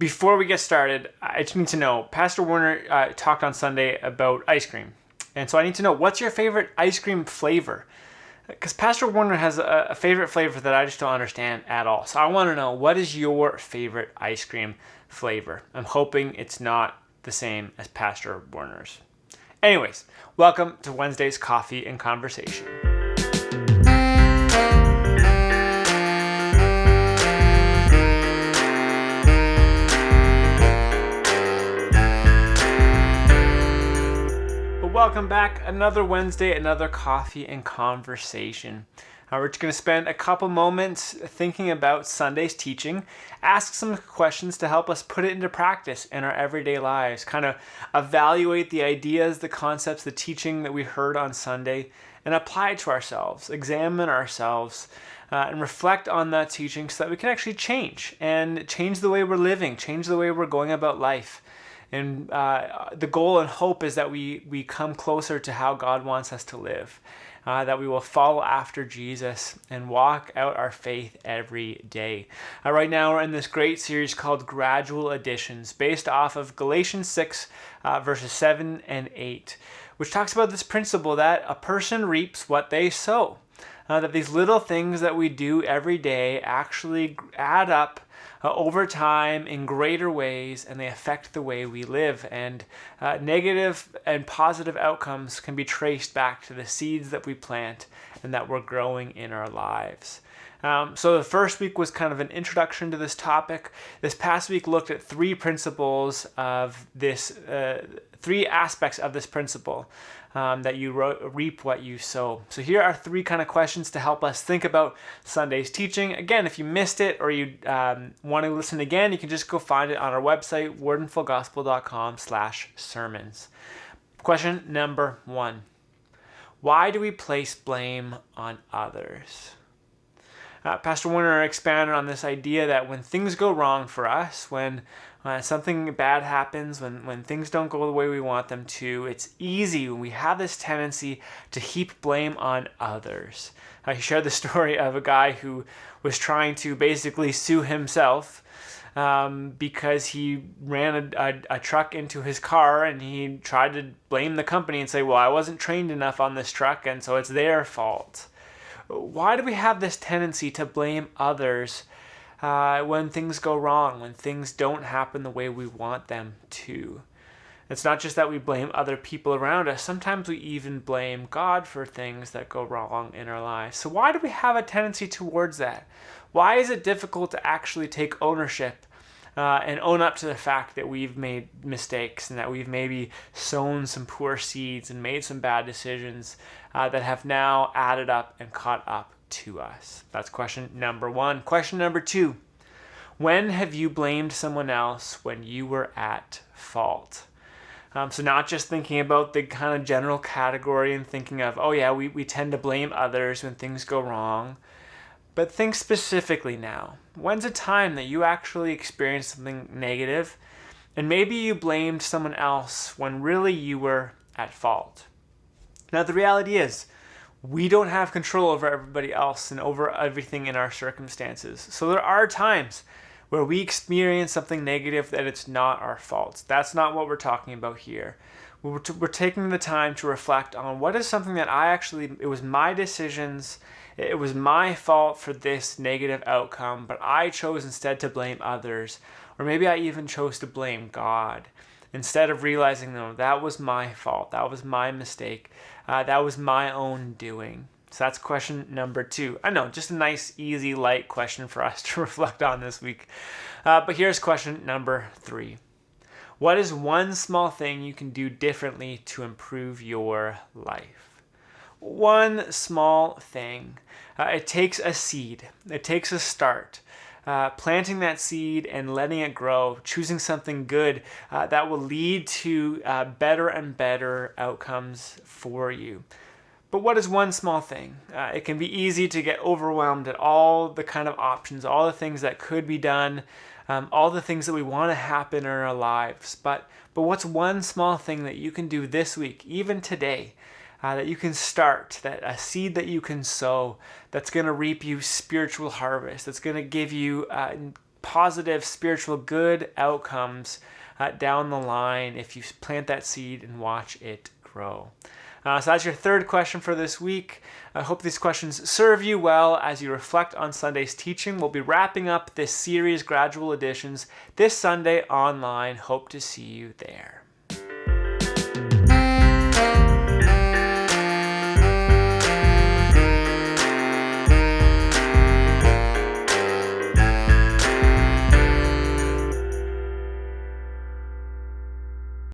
Before we get started, I just need to know, Pastor Warner talked on Sunday about ice cream. And so I need to know, what's your favorite ice cream flavor? Because Pastor Warner has a favorite flavor that I just don't understand at all. So I want to know, what is your favorite ice cream flavor? I'm hoping it's not the same as Pastor Warner's. Anyways, welcome to Wednesday's Coffee and Conversation. Welcome back. Another Wednesday, another coffee and conversation. We're just going to spend a couple moments thinking about Sunday's teaching, ask some questions to help us put it into practice in our everyday lives, kind of evaluate the ideas, the concepts, the teaching that we heard on Sunday, and apply it to ourselves, examine ourselves, and reflect on that teaching so that we can actually change the way we're living, change the way we're going about life. And the goal and hope is that we come closer to how God wants us to live, that we will follow after Jesus and walk out our faith every day. Right now we're in this great series called Gradual Additions, based off of Galatians 6, verses 7 and 8, which talks about this principle that a person reaps what they sow. That these little things that we do every day actually add up over time in greater ways, and they affect the way we live. And negative and positive outcomes can be traced back to the seeds that we plant and that we're growing in our lives. So the first week was kind of an introduction to this topic. This past week looked at three principles of this, three aspects of this principle. That you reap what you sow. So here are three kind of questions to help us think about Sunday's teaching. Again, if you missed it or you want to listen again, you can just go find it on our website, wordandfullgospel.com/sermons. Question number 1. Why do we place blame on others? Pastor Warner expanded on this idea that when things go wrong for us, when something bad happens, when things don't go the way we want them to, it's easy when we have this tendency to heap blame on others. He shared the story of a guy who was trying to basically sue himself because he ran a truck into his car, and he tried to blame the company and say, well, I wasn't trained enough on this truck, and so it's their fault. Why do we have this tendency to blame others when things go wrong, when things don't happen the way we want them to? It's not just that we blame other people around us. Sometimes we even blame God for things that go wrong in our lives. So why do we have a tendency towards that? Why is it difficult to actually take ownership and own up to the fact that we've made mistakes and that we've maybe sown some poor seeds and made some bad decisions that have now added up and caught up to us? That's question number 1. Question number 2. When have you blamed someone else when you were at fault? So not just thinking about the kind of general category and thinking of, oh yeah, we tend to blame others when things go wrong. But think specifically now. When's a time that you actually experienced something negative and maybe you blamed someone else when really you were at fault? Now the reality is, we don't have control over everybody else and over everything in our circumstances. So there are times where we experience something negative that it's not our fault. That's not what we're talking about here. We're taking the time to reflect on what is something that it was my decisions, it was my fault for this negative outcome, but I chose instead to blame others. Or maybe I even chose to blame God, instead of realizing, no, that was my fault, that was my mistake, that was my own doing. So that's question number 2. I know, just a nice, easy, light question for us to reflect on this week. But here's question number 3. What is one small thing you can do differently to improve your life? One small thing. It takes a seed. It takes a start. Planting that seed and letting it grow, choosing something good that will lead to better and better outcomes for you. But what is one small thing? It can be easy to get overwhelmed at all the kind of options, all the things that could be done, all the things that we want to happen in our lives. But what's one small thing that you can do this week, even today, that you can start, that a seed that you can sow that's going to reap you spiritual harvest, that's going to give you positive spiritual good outcomes down the line if you plant that seed and watch it grow. So that's your third question for this week. I hope these questions serve you well as you reflect on Sunday's teaching. We'll be wrapping up this series, Gradual Additions, this Sunday online. Hope to see you there.